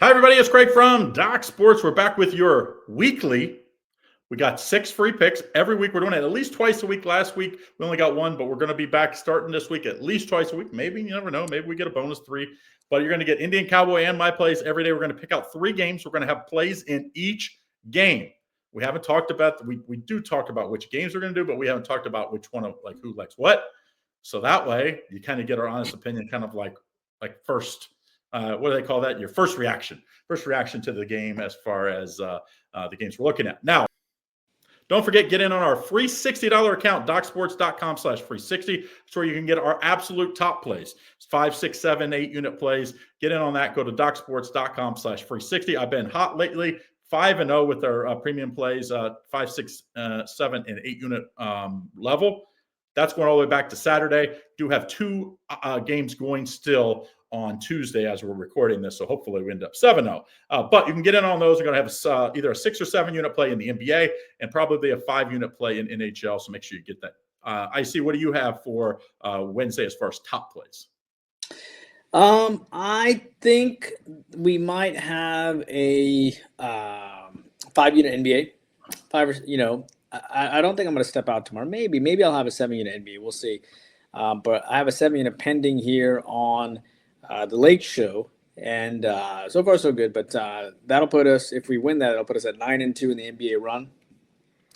Hi, everybody. It's Craig from Doc Sports. We're back with your weekly. We got 6 free picks every week. We're doing it at least twice a week. Last week, we only got 1, but we're going to be back starting this week at least twice a week. Maybe, you never know. Maybe we get a bonus 3. But you're going to get Indian Cowboy and my plays every day. We're going to pick out 3 games. We're going to have plays in each game. We haven't talked about, we do talk about which games we're going to do, but we haven't talked about which one of, like, who likes what. So that way, you kind of get our honest opinion, kind of like first. What do they call that? Your first reaction to the game as far as the games we're looking at. Now, don't forget, get in on our free $60 account, docsports.com/free60. That's where you can get our absolute top plays. It's 5, 6, 7, 8 unit plays. Get in on that. Go to docsports.com/free60. I've been hot lately, 5-0 with our premium plays, 5, 6, 7, and 8 unit level. That's going all the way back to Saturday. Do have 2 games going still on Tuesday as we're recording this, so hopefully we end up 7-0. But you can get in on those. We're going to have either a 6 or 7 unit play in the NBA and probably a 5 unit play in NHL, so make sure you get that. IC, what do you have for Wednesday as far as top plays? I think we might have a 5 unit NBA. 5, I don't think I'm going to step out tomorrow. Maybe I'll have a 7 unit NBA. We'll see. But I have a 7 unit pending here on the Lake Show, and so far so good. But that'll put us, if we win that, it'll put us at 9-2 in the NBA run.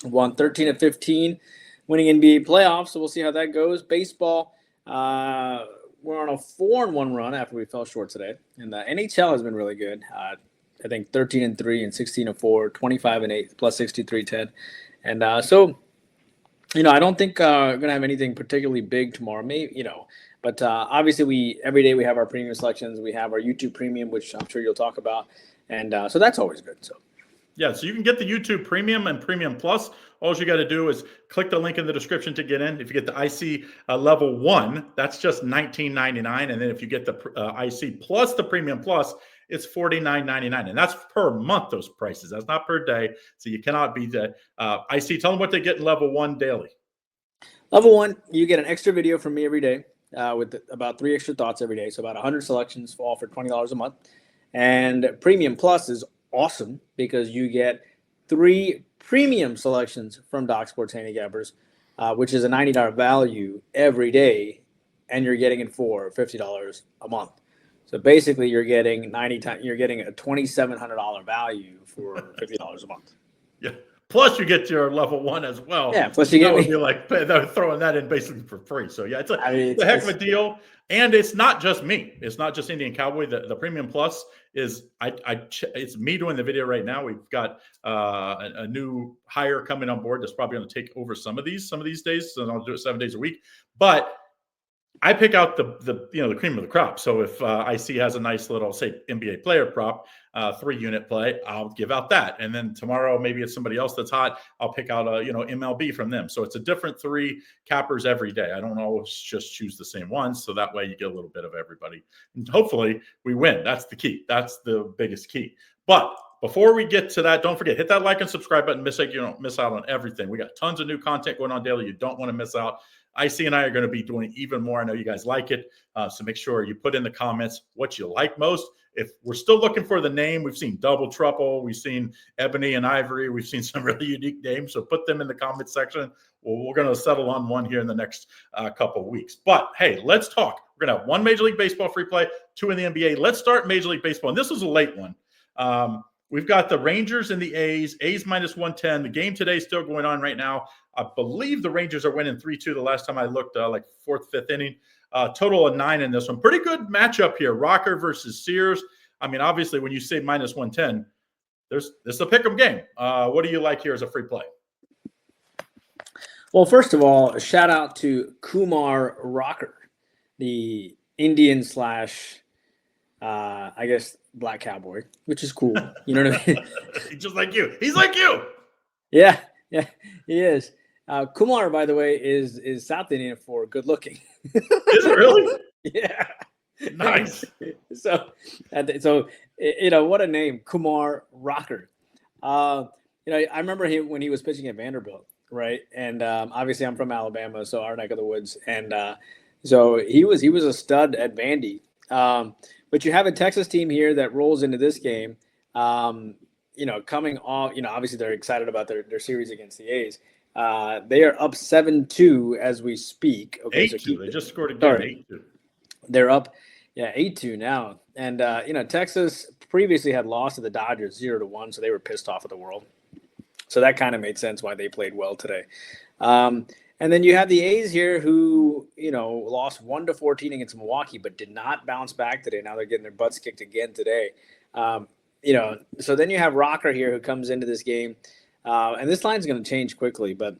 Won 13 of 15, winning NBA playoffs. So we'll see how that goes. Baseball, we're on a 4-1 run after we fell short today, and the NHL has been really good. I think 13-3 and 16-4, 25-8 plus 63-10, and so. I don't think we're going to have anything particularly big tomorrow. Maybe, but obviously every day we have our premium selections. We have our YouTube premium, which I'm sure you'll talk about. And so that's always good. So, yeah, so you can get the YouTube premium and premium plus. All you got to do is click the link in the description to get in. If you get the IC level 1, that's just $19.99. And then if you get the IC plus the premium plus, it's $49.99. And that's per month, those prices. That's not per day. So you cannot beat that. IC, tell them what they get in level 1 daily. Level 1, you get an extra video from me every day with about 3 extra thoughts every day. So about 100 selections all for $20 a month. And premium plus is awesome because you get 3 premium selections from Doc Sports Handicappers, which is a $90 value every day, and you're getting it for $50 a month. So basically, you're getting a $2,700 value for $50 a month. Yeah. Plus, you get your level 1 as well. Yeah. Plus, you get would be like they're throwing that in basically for free. So yeah, it's a heck of a deal. And it's not just me. It's not just Indian Cowboy. The premium plus is it's me doing the video right now. We've got a new hire coming on board that's probably going to take over some of these days. So I'll do it 7 days a week. But I pick out the cream of the crop. So if IC has a nice little, say, NBA player prop, 3 unit play, I'll give out that. And then tomorrow, maybe it's somebody else that's hot. I'll pick out MLB from them. So it's a different 3 cappers every day. I don't always just choose the same ones. So that way you get a little bit of everybody. And hopefully we win. That's the key. That's the biggest key. But before we get to that, don't forget, hit that like and subscribe button. You don't miss out on everything. We got tons of new content going on daily. You don't want to miss out. IC and I are going to be doing even more. I know you guys like it. So make sure you put in the comments what you like most. If we're still looking for the name, we've seen Double Trouble. We've seen Ebony and Ivory. We've seen some really unique names. So put them in the comments section. Well, we're going to settle on one here in the next couple of weeks. But, hey, let's talk. We're going to have 1 Major League Baseball free play, 2 in the NBA. Let's start Major League Baseball. And this was a late one. We've got the Rangers and the A's. A's minus 110. The game today is still going on right now. I believe the Rangers are winning 3-2 the last time I looked, like 4th, 5th inning. Total of 9 in this one. Pretty good matchup here. Rocker versus Sears. I mean, obviously, when you say minus 110, this is a pick'em game. What do you like here as a free play? Well, first of all, a shout out to Kumar Rocker, the Indian / I guess Black Cowboy, which is cool. You know what I mean? He's just like you. He's like you. Yeah, he is. Kumar, by the way, is South Indian for good looking. Is it really? Yeah. Nice. So what a name, Kumar Rocker. I remember him when he was pitching at Vanderbilt, right? And obviously, I'm from Alabama, so our neck of the woods, and so he was a stud at Vandy. But you have a Texas team here that rolls into this game, coming off, obviously they're excited about their series against the A's. They are up 7-2 as we speak. Okay, 8-2. They just scored again. 8-2. They're up, 8-2 now. And Texas previously had lost to the Dodgers 0-1, so they were pissed off at the world. So that kind of made sense why they played well today. And then you have the A's here who, lost 1-14 against Milwaukee, but did not bounce back today. Now they're getting their butts kicked again today. So then you have Rocker here who comes into this game. And this line's going to change quickly, but,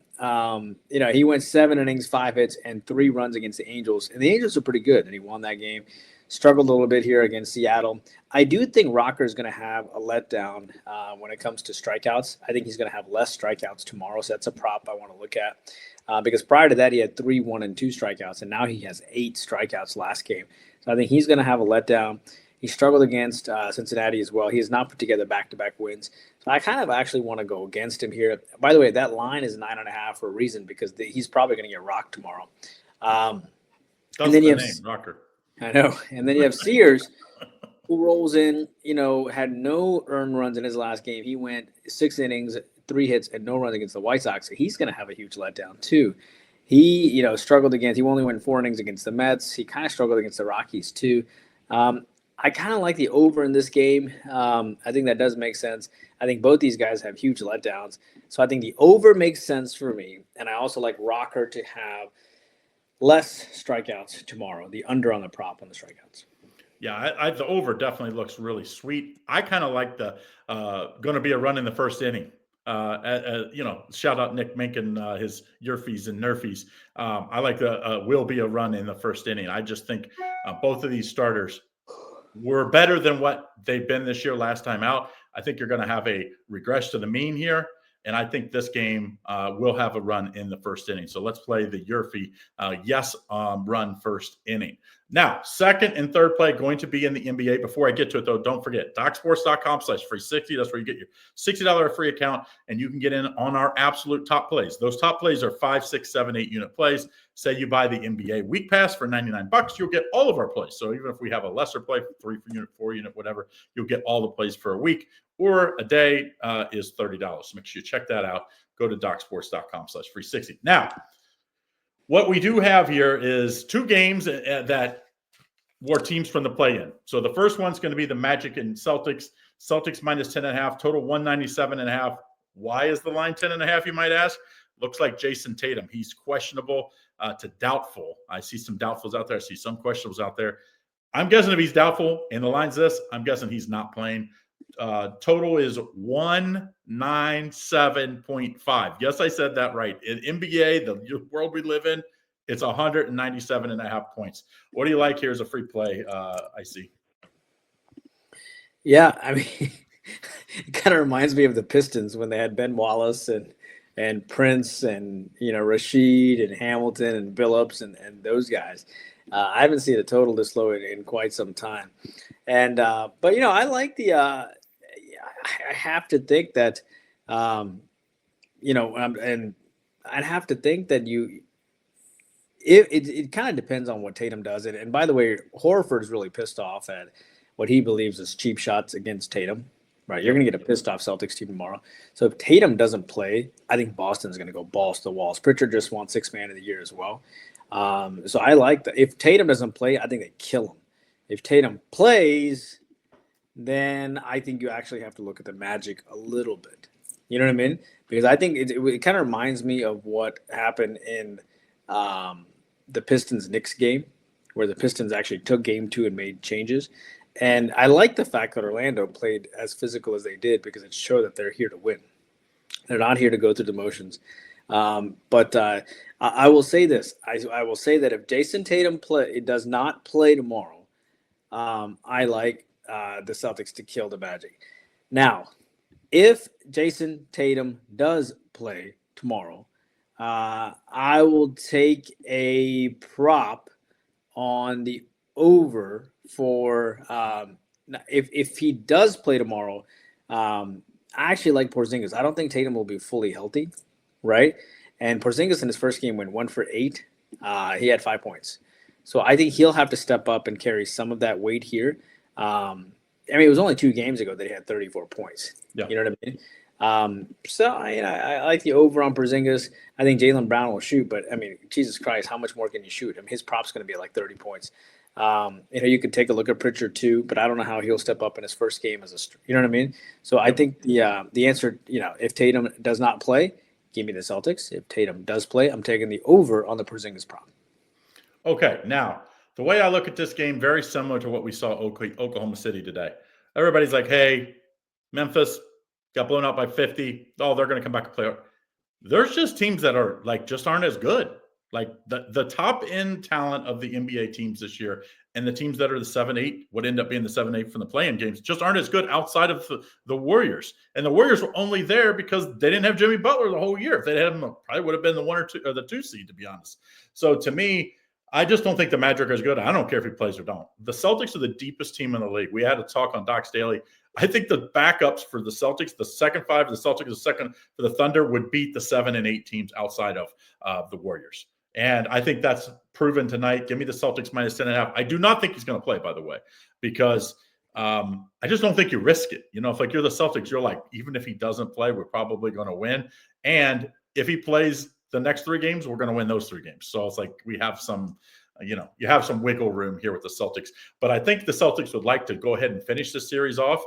he went 7 innings, 5 hits, and 3 runs against the Angels. And the Angels are pretty good, and he won that game. Struggled a little bit here against Seattle. I do think Rocker is going to have a letdown when it comes to strikeouts. I think he's going to have less strikeouts tomorrow, so that's a prop I want to look at. Because prior to that, he had 3, 1, and 2 strikeouts, and now he has 8 strikeouts last game. So I think he's going to have a letdown. He struggled against Cincinnati as well. He has not put together back-to-back wins. So I kind of actually want to go against him here. By the way, that line is 9.5 for a reason because he's probably going to get rocked tomorrow. And then you have Rocker. I know. And then you have Sears, who rolls in, had no earned runs in his last game. He went 6 innings, 3 hits, and no runs against the White Sox. So he's going to have a huge letdown too. He, struggled against – he only went 4 innings against the Mets. He kind of struggled against the Rockies too. I kind of like the over in this game. I think that does make sense. I think both these guys have huge letdowns. So I think the over makes sense for me. And I also like Rocker to have less strikeouts tomorrow, the under on the prop on the strikeouts. Yeah, the over definitely looks really sweet. I kind of like the going to be a run in the first inning. Shout out Nick Minkin, his Yerfies and Nerfies. I like the will be a run in the first inning. I just think both of these starters were better than what they've been this year last time out. I think you're going to have a regress to the mean here. And I think this game will have a run in the first inning. So let's play the Yerfie run first inning. Now, second and third play going to be in the NBA. Before I get to it, though, don't forget, docsports.com/free60. That's where you get your $60 free account, and you can get in on our absolute top plays. Those top plays are 5, 6, 7, 8 unit plays. Say you buy the NBA Week Pass for $99, you'll get all of our plays. So even if we have a lesser play, 3 unit, 4 unit, whatever, you'll get all the plays for a week. Or a day is $30. So make sure you check that out. Go to docsports.com/free60. Now, what we do have here is 2 games that were teams from the play-in. So the first one's going to be the Magic and Celtics. Celtics minus 10.5, total 197.5. Why is the line 10.5, you might ask? Looks like Jason Tatum. He's questionable to doubtful. I see some doubtfuls out there. I see some questionables out there. I'm guessing if he's doubtful and the line's this, I'm guessing he's not playing. Total is 197.5. Yes, I said that right. In NBA, the world we live in, it's 197.5 points. What do you like here as a free play, I see? Yeah, I mean, it kind of reminds me of the Pistons when they had Ben Wallace and Prince and, Rashid and Hamilton and Billups and those guys. I haven't seen a total this low in quite some time. And, but, I like the, I have to think that, and I'd have to think that it kind of depends on what Tatum does. And by the way, Horford's really pissed off at what he believes is cheap shots against Tatum, right? You're going to get a pissed off Celtics team tomorrow. So if Tatum doesn't play, I think Boston's going to go balls to the walls. Pritchard just won 6th man of the year as well. So I like that. If Tatum doesn't play, I think they kill him. If Tatum plays, then I think you actually have to look at the Magic a little bit. You know what I mean? Because I think it kind of reminds me of what happened in the Pistons-Knicks game, where the Pistons actually took game 2 and made changes. And I like the fact that Orlando played as physical as they did because it showed that they're here to win. They're not here to go through the motions. But I will say this. I will say that if Jason Tatum does not play tomorrow, I like the Celtics to kill the Magic. Now, if Jason Tatum does play tomorrow, I will take a prop on the over for if he does play tomorrow. I actually like Porzingis. I don't think Tatum will be fully healthy, right? And Porzingis in his first game went 1 for 8. He had 5 points. So I think he'll have to step up and carry some of that weight here. I mean, it was only 2 games ago that he had 34 points. Yeah. You know what I mean? So I like the over on Porzingis. I think Jaylen Brown will shoot, but I mean, Jesus Christ, how much more can you shoot? I mean, his prop's going to be like 30 points. You could take a look at Pritchard too, but I don't know how he'll step up in his first game you know what I mean? So I think the answer, if Tatum does not play, give me the Celtics. If Tatum does play, I'm taking the over on the Porzingis prop. Okay, now the way I look at this game, very similar to what we saw Oklahoma City today. Everybody's like, hey, Memphis got blown out by 50. Oh, they're going to come back and play. There's just teams that are just aren't as good. Like the top end talent of the NBA teams this year and the teams that are the 7-8 would end up being the 7-8 from the play-in games just aren't as good outside of the Warriors. And the Warriors were only there because they didn't have Jimmy Butler the whole year. If they had him, probably would have been the 1 or 2 or the 2 seed, to be honest. So to me, I just don't think the Magic are as good. I don't care if he plays or don't. The Celtics are the deepest team in the league. We had a talk on Doc's Daily. I think the backups for the Celtics, the second 5 of the Celtics, the second for the Thunder, would beat the 7 and 8 teams outside of the Warriors. And I think that's proven tonight. Give me the Celtics minus 10.5. I do not think he's going to play, by the way, because I just don't think you risk it. If you're the Celtics, you're like, even if he doesn't play, we're probably going to win. And if he plays the next 3 games, we're going to win those 3 games. So it's like we have some, you have some wiggle room here with the Celtics. But I think the Celtics would like to go ahead and finish this series off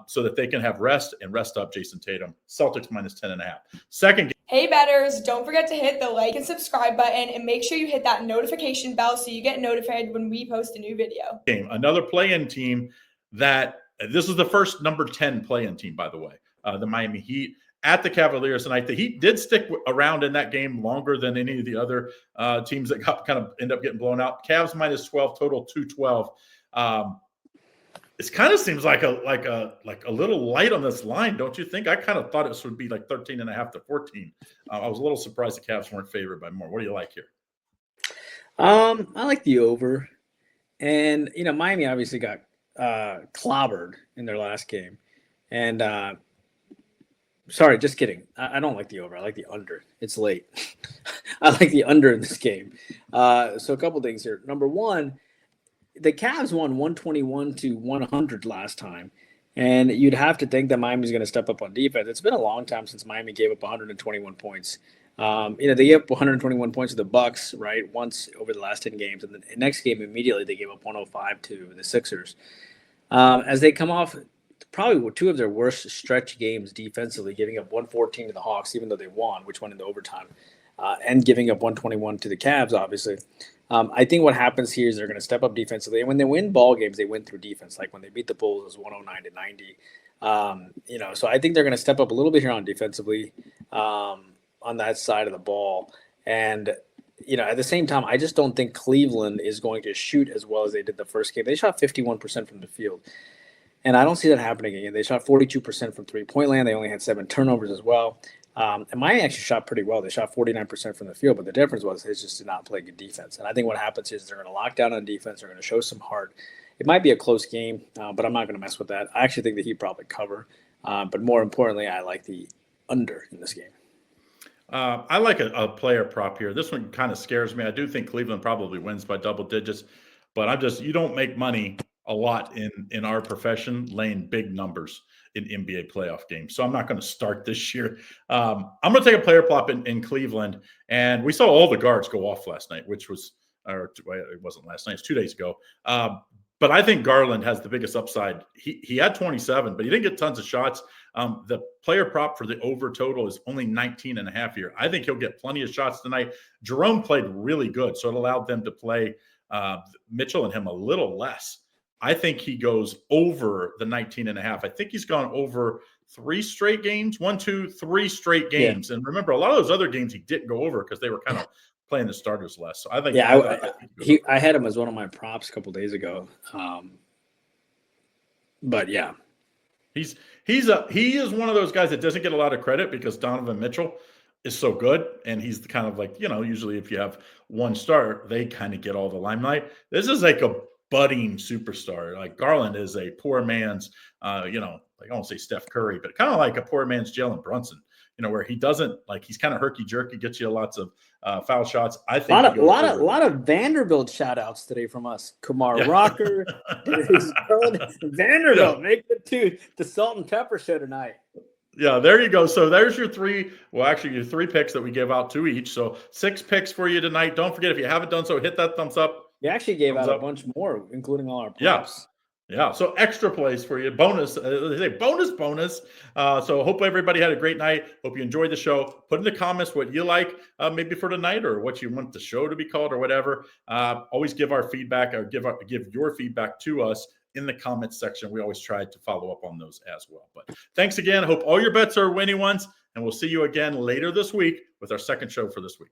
so that they can have rest up Jason Tatum. Celtics minus 10.5. Second game. Hey bettors, don't forget to hit the like and subscribe button and make sure you hit that notification bell so you get notified when we post a new video. Another play-in team this is the first number 10 play-in team, by the way, the Miami Heat at the Cavaliers tonight. The Heat did stick around in that game longer than any of the other teams that end up getting blown out. Cavs minus 12, total 212. It kind of seems like a little light on this line, don't you think? I kind of thought it would be like 13.5 to 14. I was a little surprised the Cavs weren't favored by more. What do you like here? I like the over. And, Miami obviously got clobbered in their last game. And sorry, just kidding. I don't like the over. I like the under. It's late. I like the under in this game. So a couple things here. Number one, the Cavs won 121 to 100 last time, and you'd have to think that Miami's going to step up on defense. It's been a long time since Miami gave up 121 points. They gave up 121 points to the Bucks, right, once over the last 10 games, and the next game immediately they gave up 105 to the Sixers. As they come off probably 2 of their worst stretch games defensively, giving up 114 to the Hawks, even though they won, which went into overtime, and giving up 121 to the Cavs, obviously. I think what happens here is they're going to step up defensively. And when they win ball games, they win through defense. Like when they beat the Bulls, it was 109 to 90. So I think they're going to step up a little bit here on defensively on that side of the ball. And, at the same time, I just don't think Cleveland is going to shoot as well as they did the first game. They shot 51% from the field. And I don't see that happening again. They shot 42% from three-point land. They only had 7 turnovers as well. And Miami actually shot pretty well. They shot 49% from the field, but the difference was they just did not play good defense. And I think what happens is they're going to lock down on defense. They're going to show some heart. It might be a close game, but I'm not going to mess with that. I actually think the Heat probably cover. But more importantly, I like the under in this game. I like a player prop here. This one kind of scares me. I do think Cleveland probably wins by double digits, but you don't make money a lot in our profession laying big numbers in NBA playoff games. So I'm not going to start this year. I'm going to take a player prop in Cleveland. And we saw all the guards go off last night, it wasn't last night, it's 2 days ago. But I think Garland has the biggest upside. He had 27, but he didn't get tons of shots. The player prop for the over total is only 19.5 here. I think he'll get plenty of shots tonight. Jerome played really good, so it allowed them to play Mitchell and him a little less. I think he goes over the 19.5. I think he's gone over 3 straight games, 1, 2, 3 straight games. Yeah. And remember, a lot of those other games he didn't go over because they were kind of playing the starters less. So I think, I had him as one of my props a couple days ago. But yeah, he is one of those guys that doesn't get a lot of credit because Donovan Mitchell is so good, and he's the kind of like, usually if you have one star, they kind of get all the limelight. This is like a budding superstar. Like Garland is a poor man's, I won't say Steph Curry, but kind of like a poor man's Jalen Brunson. where he doesn't he's kind of herky jerky, gets you lots of foul shots. I think a lot of Vanderbilt shout outs today from us. Kumar Rocker, Vanderbilt, make it to the Salt and Pepper show tonight. Yeah, there you go. So there's your your 3 picks that we give out 2 each. So 6 picks for you tonight. Don't forget, if you haven't done so, hit that thumbs up. You actually gave out a bunch more, including all our props. Yeah. So extra plays for you. Bonus. They say bonus. So hope everybody had a great night. Hope you enjoyed the show. Put in the comments what you like maybe for tonight, or what you want the show to be called, or whatever. Always give our feedback, or give your feedback to us in the comments section. We always try to follow up on those as well. But thanks again. Hope all your bets are winning ones, and we'll see you again later this week with our second show for this week.